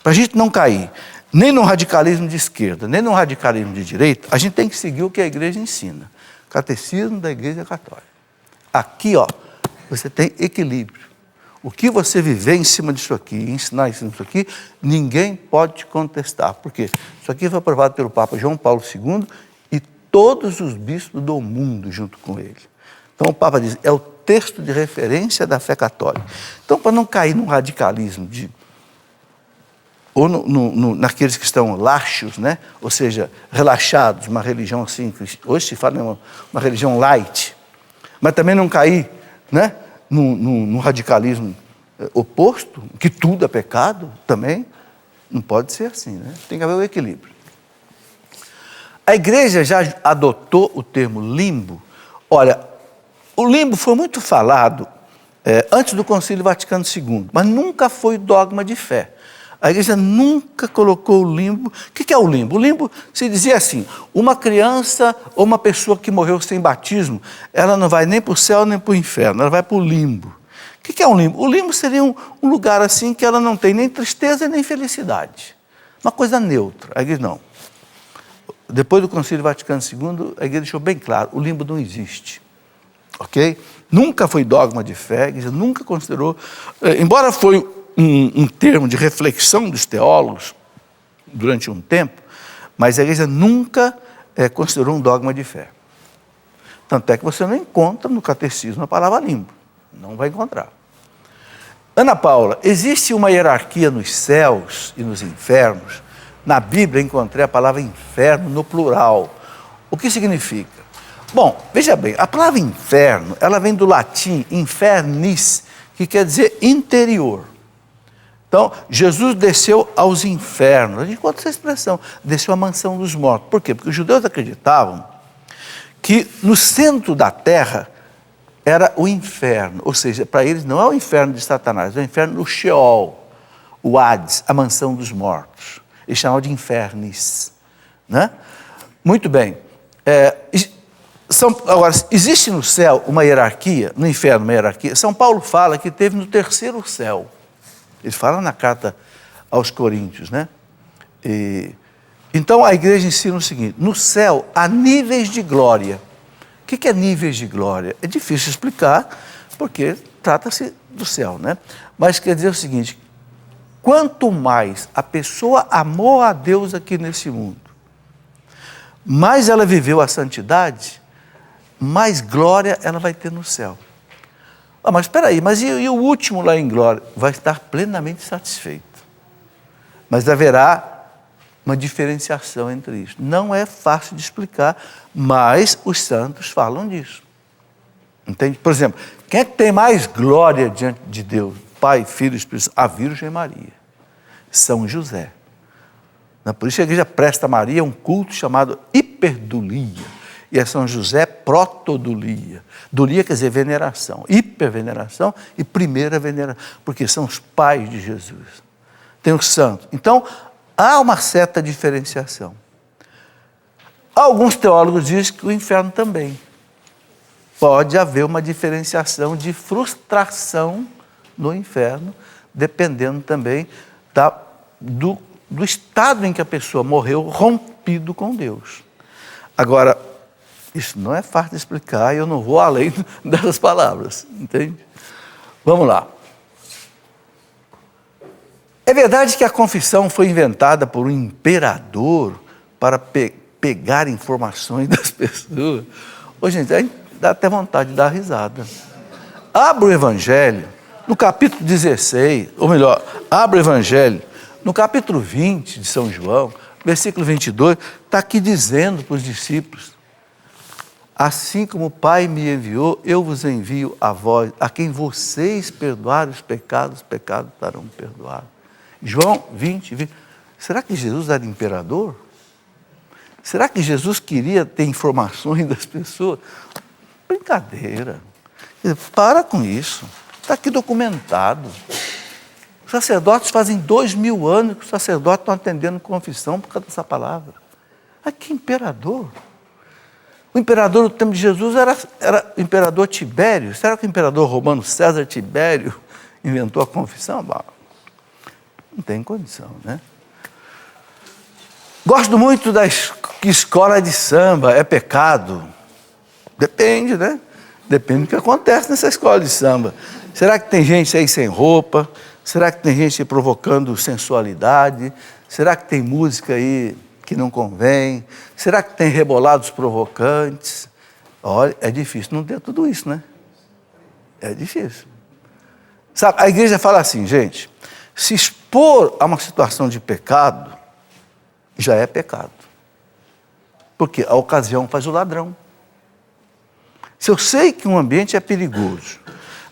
Para a gente não cair nem no radicalismo de esquerda, nem no radicalismo de direita, a gente tem que seguir o que a igreja ensina. Catecismo da Igreja Católica. Aqui, ó, você tem equilíbrio. O que você viver em cima disso aqui, ensinar em cima disso aqui, ninguém pode te contestar. Por quê? Isso aqui foi aprovado pelo Papa João Paulo II e todos os bispos do mundo junto com ele. Então o Papa diz, é o texto de referência da fé católica. Então, para não cair num radicalismo ou naqueles que estão laxos, né? Ou seja, relaxados, uma religião assim, hoje se fala uma religião light, mas também não cair, né? Num radicalismo oposto, que tudo é pecado também, não pode ser assim, né? Tem que haver o equilíbrio. A igreja já adotou o termo limbo. Olha, o limbo foi muito falado antes do Concílio Vaticano II, mas nunca foi dogma de fé. A igreja nunca colocou o limbo. O que é o limbo? O limbo se dizia assim, uma criança ou uma pessoa que morreu sem batismo, ela não vai nem para o céu nem para o inferno, ela vai para o limbo. O que é um limbo? O limbo seria um lugar assim que ela não tem nem tristeza nem felicidade. Uma coisa neutra. A igreja não. Depois do Concílio Vaticano II, a igreja deixou bem claro, o limbo não existe. Ok? Nunca foi dogma de fé, a igreja nunca considerou, embora foi um termo de reflexão dos teólogos durante um tempo, mas a igreja nunca considerou um dogma de fé. Tanto é que você não encontra no catecismo a palavra limbo. Não vai encontrar. Ana Paula, existe uma hierarquia nos céus e nos infernos? Na Bíblia encontrei a palavra inferno no plural. O que significa? Bom, veja bem, a palavra inferno, ela vem do latim infernis, que quer dizer interior. Então, Jesus desceu aos infernos. A gente conta essa expressão, desceu à mansão dos mortos. Por quê? Porque os judeus acreditavam que no centro da terra era o inferno. Ou seja, para eles não é o inferno de Satanás, é o inferno do Sheol, o Hades, a mansão dos mortos. Eles chamavam de infernis. Né? Muito bem. Agora, existe no céu uma hierarquia, no inferno uma hierarquia. São Paulo fala que teve no terceiro céu. Ele fala na carta aos Coríntios, né? Então a igreja ensina o seguinte: no céu há níveis de glória. O que é níveis de glória? É difícil explicar, porque trata-se do céu, né? Mas quer dizer o seguinte: quanto mais a pessoa amou a Deus aqui nesse mundo, mais ela viveu a santidade, mais glória ela vai ter no céu. Mas espera aí, e o último lá em glória? Vai estar plenamente satisfeito. Mas haverá uma diferenciação entre isso. Não é fácil de explicar, mas os santos falam disso. Entende? Por exemplo, quem é que tem mais glória diante de Deus? Pai, Filho e Espírito Santo? A Virgem Maria. São José. Por isso a igreja presta a Maria um culto chamado hiperdulia. E a São José, protodulia. Dulia quer dizer veneração, hiperveneração e primeira veneração, porque são os pais de Jesus. Tem os santos. Então, há uma certa diferenciação. Alguns teólogos dizem que o inferno também. Pode haver uma diferenciação de frustração no inferno, dependendo também do estado em que a pessoa morreu, rompido com Deus. Agora, isso não é fácil de explicar e eu não vou além dessas palavras, entende? Vamos lá. É verdade que a confissão foi inventada por um imperador para pegar informações das pessoas. Ô, gente, aí dá até vontade de dar risada. Abra o Evangelho, no capítulo 16, ou melhor, abra o Evangelho, no capítulo 20 de São João, versículo 22, está aqui dizendo para os discípulos: assim como o Pai me enviou, eu vos envio a vós, a quem vocês perdoarem os pecados estarão perdoados. João 20. Será que Jesus era imperador? Será que Jesus queria ter informações das pessoas? Brincadeira. Para com isso. Está aqui documentado. Os sacerdotes fazem 2000 anos que os sacerdotes estão atendendo confissão por causa dessa palavra. Mas que imperador? O imperador do tempo de Jesus era o imperador Tibério. Será que o imperador romano César Tibério inventou a confissão? Bom, não tem condição, né? Gosto muito da escola de samba. É pecado? Depende, né? Depende do que acontece nessa escola de samba. Será que tem gente aí sem roupa? Será que tem gente provocando sensualidade? Será que tem música aí que não convém? Será que tem rebolados provocantes? Olha, é difícil não ter tudo isso, né? É difícil. Sabe, a igreja fala assim, gente, se expor a uma situação de pecado, já é pecado. Porque a ocasião faz o ladrão. Se eu sei que um ambiente é perigoso,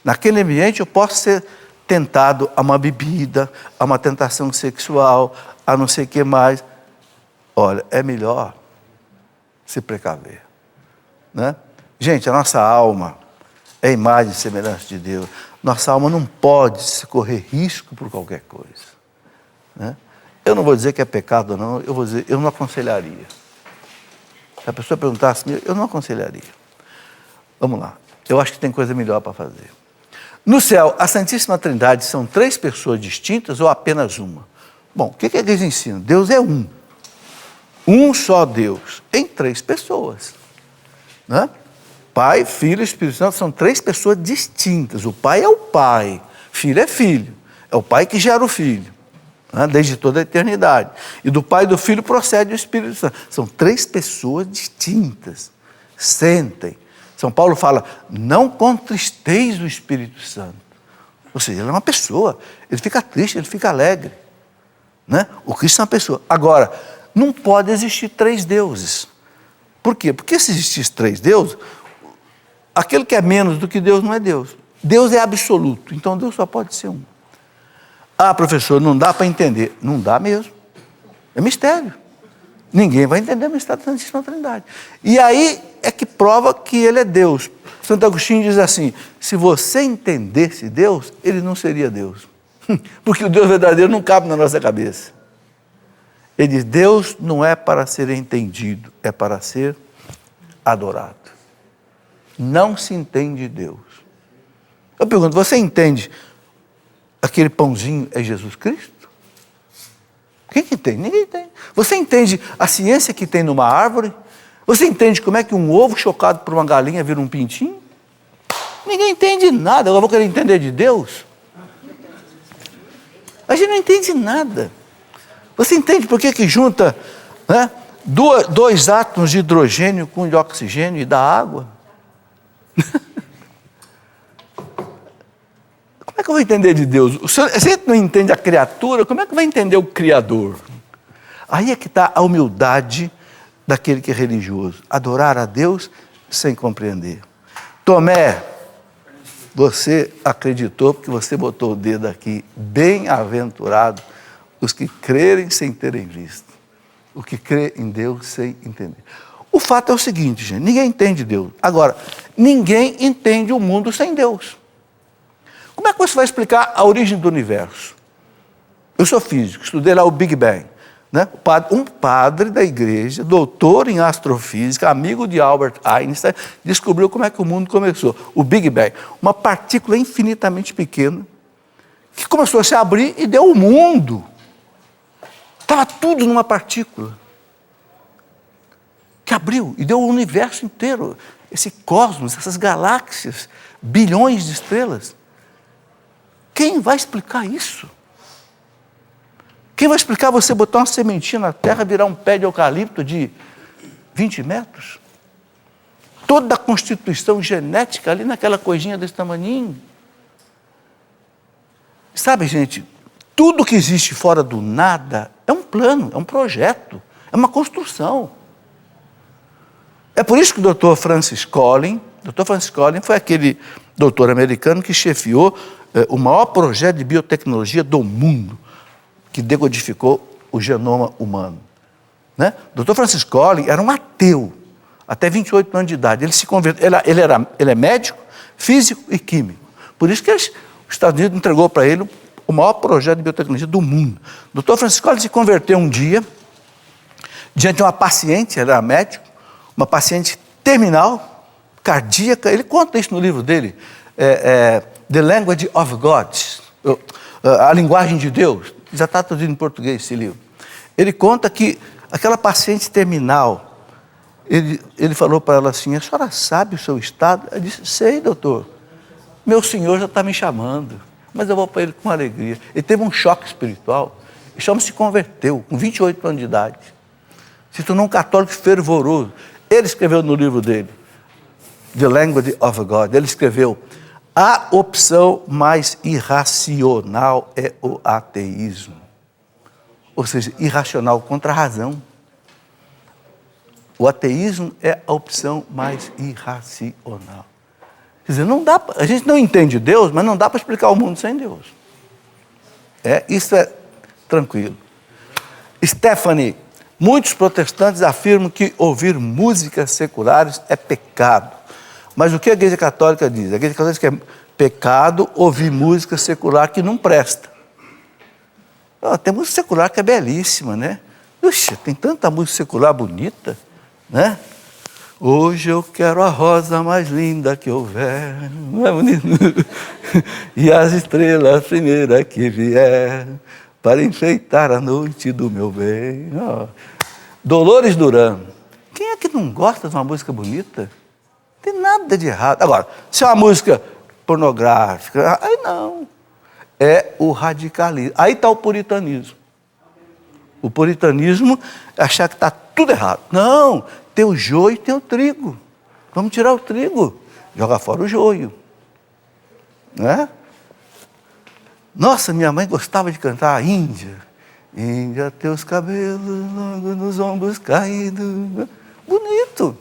naquele ambiente eu posso ser tentado a uma bebida, a uma tentação sexual, a não sei o que mais. Olha, é melhor se precaver, né? Gente, a nossa alma é a imagem e semelhança de Deus. Nossa alma não pode se correr risco por qualquer coisa, né? Eu não vou dizer que é pecado, não. Eu vou dizer, eu não aconselharia. Se a pessoa perguntasse, eu não aconselharia. Vamos lá. Eu acho que tem coisa melhor para fazer. No céu, a Santíssima Trindade são 3 pessoas distintas ou apenas uma? Bom, o que a igreja ensina? Deus é um. Um só Deus, em 3 pessoas. Né? Pai, Filho e Espírito Santo são 3 pessoas distintas. O Pai é o Pai, Filho é Filho. É o Pai que gera o Filho, né? Desde toda a eternidade. E do Pai e do Filho procede o Espírito Santo. São 3 pessoas distintas. Sentem. São Paulo fala, não contristeis o Espírito Santo. Ou seja, ele é uma pessoa. Ele fica triste, ele fica alegre. Né? O Cristo é uma pessoa. Agora, não pode existir 3 deuses. Por quê? Porque se existisse 3 deuses, aquele que é menos do que Deus não é Deus. Deus é absoluto, então Deus só pode ser um. Ah, professor, não dá para entender. Não dá mesmo. É mistério. Ninguém vai entender o mistério da Santíssima Trindade. E aí é que prova que ele é Deus. Santo Agostinho diz assim, se você entendesse Deus, ele não seria Deus. Porque o Deus verdadeiro não cabe na nossa cabeça. Ele diz, Deus não é para ser entendido, é para ser adorado. Não se entende Deus. Eu pergunto, você entende aquele pãozinho é Jesus Cristo? Quem que entende? Ninguém entende. Você entende a ciência que tem numa árvore? Você entende como é que um ovo chocado por uma galinha vira um pintinho? Ninguém entende nada. Eu vou querer entender de Deus? A gente não entende nada. Você entende por que junta, né, dois átomos de hidrogênio com de oxigênio e dá água? Como é que eu vou entender de Deus? Se a gente não entende a criatura, como é que vai entender o Criador? Aí é que está a humildade daquele que é religioso. Adorar a Deus sem compreender. Tomé, você acreditou porque você botou o dedo aqui. Bem-aventurado os que crerem sem terem visto. O que crê em Deus sem entender. O fato é o seguinte, gente, ninguém entende Deus. Agora, ninguém entende o mundo sem Deus. Como é que você vai explicar a origem do universo? Eu sou físico, estudei lá o Big Bang. Né? Um padre da igreja, doutor em astrofísica, amigo de Albert Einstein, descobriu como é que o mundo começou. O Big Bang, uma partícula infinitamente pequena, que começou a se abrir e deu o mundo. Estava tudo numa partícula. Que abriu e deu o universo inteiro. Esse cosmos, essas galáxias, bilhões de estrelas. Quem vai explicar isso? Quem vai explicar você botar uma sementinha na terra, virar um pé de eucalipto de 20 metros? Toda a constituição genética ali naquela coisinha desse tamaninho. Sabe, gente, tudo que existe fora do nada é um plano, é um projeto, é uma construção. É por isso que o Dr. Francis Collins foi aquele doutor americano que chefiou o maior projeto de biotecnologia do mundo, que decodificou o genoma humano. Né? O Dr. Francis Collins era um ateu, até 28 anos de idade. Ele se converteu, ele é médico, físico e químico. Por isso que os Estados Unidos entregou para ele o maior projeto de biotecnologia do mundo. O Dr. Francis Collins se converteu um dia, diante de uma paciente, ele era médico, uma paciente terminal, cardíaca, ele conta isso no livro dele, The Language of God, a linguagem de Deus, já está traduzido em português esse livro. Ele conta que aquela paciente terminal, ele falou para ela assim, a senhora sabe o seu estado? Ela disse, sei, doutor, meu senhor já está me chamando, mas eu vou para ele com alegria. Ele teve um choque espiritual, esse homem se converteu, com 28 anos de idade, se tornou um católico fervoroso. Ele escreveu no livro dele, The Language of God, ele escreveu, a opção mais irracional é o ateísmo. Ou seja, irracional contra a razão. O ateísmo é a opção mais irracional. Quer dizer, não dá, a gente não entende Deus, mas não dá para explicar o mundo sem Deus. Isso é tranquilo. Stephanie, muitos protestantes afirmam que ouvir músicas seculares é pecado. Mas o que a Igreja Católica diz? A Igreja Católica diz que é pecado ouvir música secular que não presta. Tem música secular que é belíssima, né? Puxa, tem tanta música secular bonita, né? Hoje eu quero a rosa mais linda que houver, não é bonito? E as estrelas primeiras que vier, para enfeitar a noite do meu bem. Dolores Duran. Quem é que não gosta de uma música bonita? Não tem nada de errado. Agora, se é uma música pornográfica, aí não. É o radicalismo. Aí está o puritanismo. O puritanismo é achar que está tudo errado. Não, tem o joio e tem o trigo. Vamos tirar o trigo, jogar fora o joio. Não é? Nossa, minha mãe gostava de cantar a Índia. Índia, teus cabelos longos nos ombros caídos. Bonito.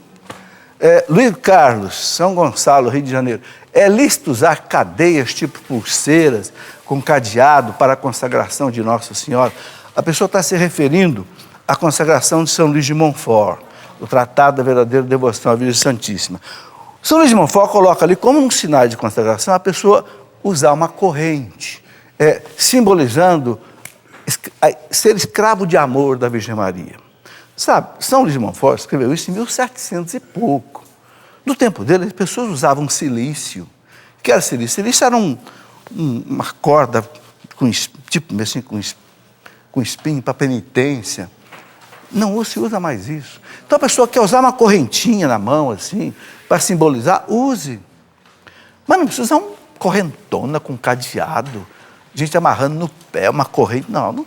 Luiz Carlos, São Gonçalo, Rio de Janeiro. É lícito usar cadeias tipo pulseiras com cadeado para a consagração de Nossa Senhora? A pessoa está se referindo à consagração de São Luís de Montfort, o Tratado da Verdadeira Devoção à Virgem Santíssima. São Luís de Montfort coloca ali como um sinal de consagração a pessoa usar uma corrente, simbolizando ser escravo de amor da Virgem Maria. Sabe, São Luís de Montfort escreveu isso em 1700 e pouco. No tempo dele, as pessoas usavam silício. O que era silício? Silício era uma corda tipo assim, com espinho para penitência. Não se usa mais isso. Então a pessoa quer usar uma correntinha na mão, assim, para simbolizar, use. Mas não precisa usar uma correntona com cadeado, gente amarrando no pé, uma corrente. Não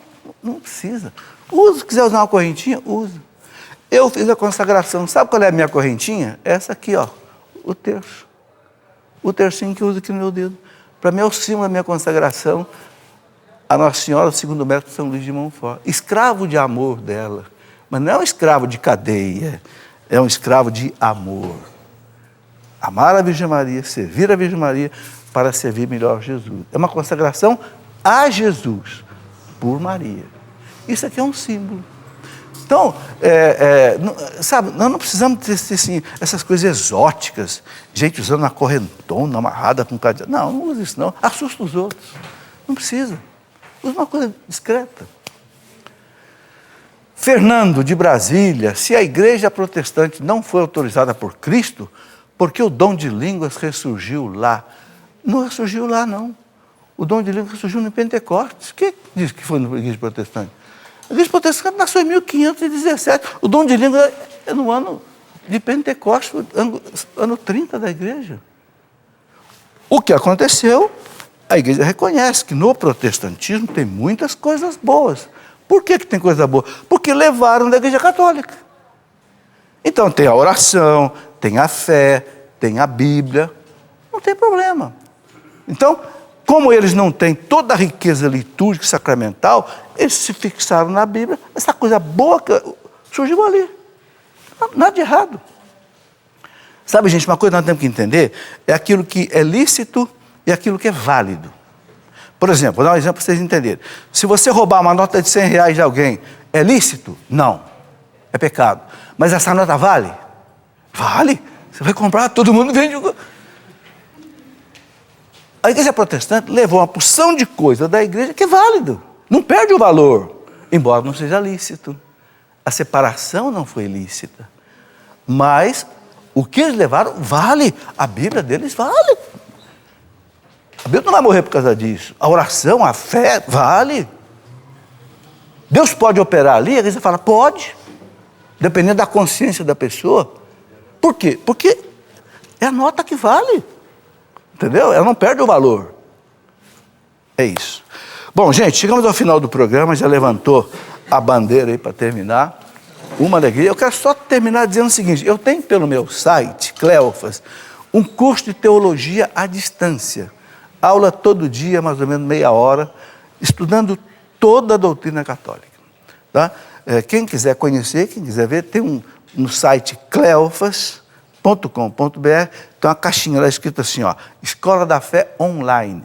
precisa. Use, se quiser usar uma correntinha, use. Eu fiz a consagração. Sabe qual é a minha correntinha? Essa aqui, ó, o terço. O tercinho que eu uso aqui no meu dedo. Para mim é o símbolo da minha consagração. A Nossa Senhora, o segundo mestre São Luís de Montfort. Escravo de amor dela. Mas não é um escravo de cadeia. É um escravo de amor. Amar a Virgem Maria, servir a Virgem Maria para servir melhor Jesus. É uma consagração a Jesus por Maria. Isso aqui é um símbolo. Então, sabe, nós não precisamos ter assim, essas coisas exóticas, gente usando uma correntona amarrada com cadeado. Não use isso não, assusta os outros. Não precisa. Use uma coisa discreta. Fernando, de Brasília, se a igreja protestante não foi autorizada por Cristo, por que o dom de línguas ressurgiu lá? Não ressurgiu lá, não. O dom de línguas ressurgiu no Pentecostes. Quem diz que foi na igreja protestante? A igreja protestante nasceu em 1517. O dom de língua é no ano de Pentecostes, ano 30 da igreja. O que aconteceu? A igreja reconhece que no protestantismo tem muitas coisas boas. Por que tem coisa boa? Porque levaram da igreja católica. Então tem a oração, tem a fé, tem a Bíblia. Não tem problema. Então, como eles não têm toda a riqueza litúrgica e sacramental, eles se fixaram na Bíblia. Essa coisa boa que surgiu ali. Nada de errado. Sabe, gente, uma coisa que nós temos que entender é aquilo que é lícito e aquilo que é válido. Por exemplo, vou dar um exemplo para vocês entenderem. Se você roubar uma nota de R$100 de alguém, é lícito? Não. É pecado. Mas essa nota vale? Vale. Você vai comprar, todo mundo vende. A igreja protestante levou uma porção de coisa da igreja que é válido. Não perde o valor, embora não seja lícito. A separação não foi lícita. Mas o que eles levaram vale. A Bíblia deles vale. A Bíblia não vai morrer por causa disso. A oração, a fé, vale. Deus pode operar ali? A igreja fala, pode. Dependendo da consciência da pessoa. Por quê? Porque é a nota que vale. Entendeu? Ela não perde o valor. É isso. Bom, gente, chegamos ao final do programa. Já levantou a bandeira aí para terminar. Uma alegria. Eu quero só terminar dizendo o seguinte. Eu tenho pelo meu site, Cleofas, um curso de teologia à distância. Aula todo dia, mais ou menos meia hora, estudando toda a doutrina católica. Tá? Quem quiser conhecer, quem quiser ver, tem no site cleofas.com.br, tem uma caixinha lá escrita assim, ó, Escola da Fé Online.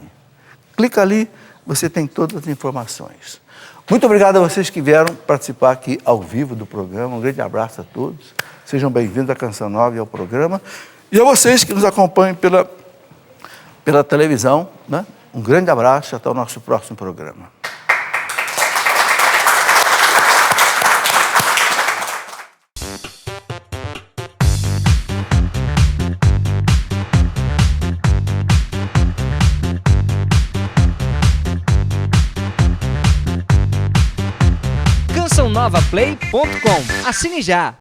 Clica ali, você tem todas as informações. Muito obrigado a vocês que vieram participar aqui ao vivo do programa. Um grande abraço a todos. Sejam bem-vindos à Canção Nova e ao programa. E a vocês que nos acompanham pela televisão, né? Um grande abraço e até o nosso próximo programa. CançãoNovaPlay.com. Assine já!